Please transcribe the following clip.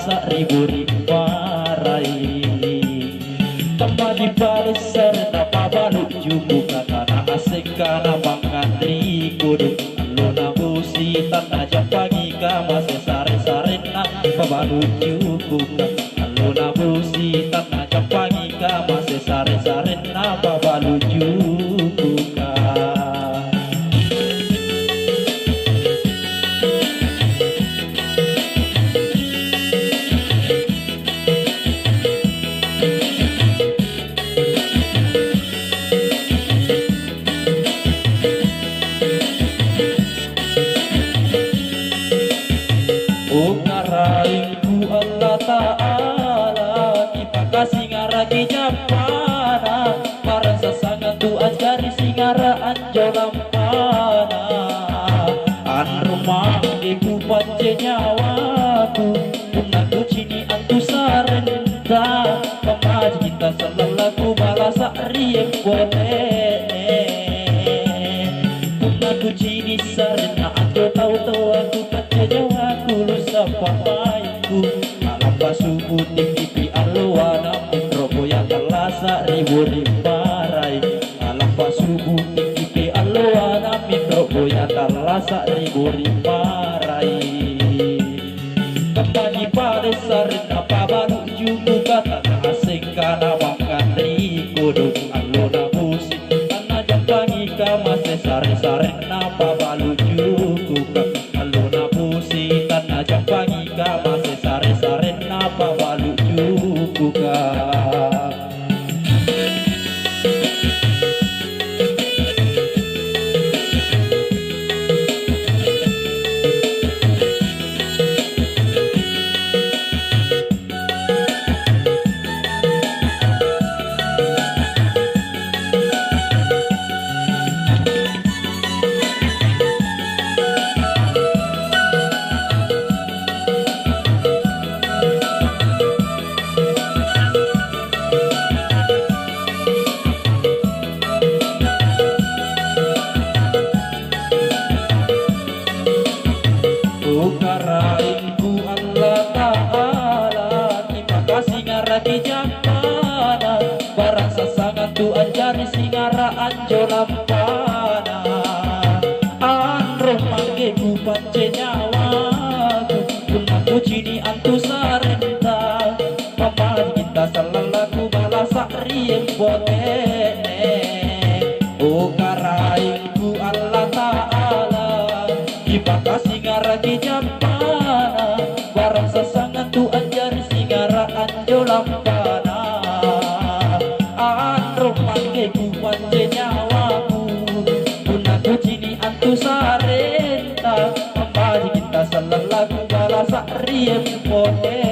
talasa ribu-ribu marai tanpa dibales serta pabalu jubu katana asik kana mangandri kudu aluna busi tanah pagi kama sesare-sare na pabalu jubu aluna busi tanah pagi kama sesare-sare na pabalu jubu Rainku Allah Ta'ala Kipaka singara kijampana Para sasangan tu ajari singara anjo lampana An rumah ibu pance nyawaku Punaku cini antu sarenta Pemaji kita selelaku balasa riem boleh Punaku cini sarena anjo tahu-tahu aku pance nyawaku Papainku alam pasuku tinggi aluana robo yang talasa ribu-ribu marai alam pasuku tinggi aluana robo yang talasa ribu-ribu marai kampanye paresar apa baru jumu kata asing kana makan rikudu aluna musik tanah jampangi kama sesare-sare napa balu juku aluna musik tanah jampangi kama sesare-sare napa balu juku Rainku Allah Ta'ala Kipaka singara kijampana Barang sasangan tu anjari singara anjo lampana Anroh mangge ku pance nyawaku Punaku cini antu sarenta Pamaji kita salalaku balasa riem botene Rainku Allah Ta'ala Kipaka singara kijampana Barang sasangan tu anjari singara anjo lampana Anroh mangge ku pance nyawaku Punaku cini antu sarenta Pamaji kita salalaku balasa riem pote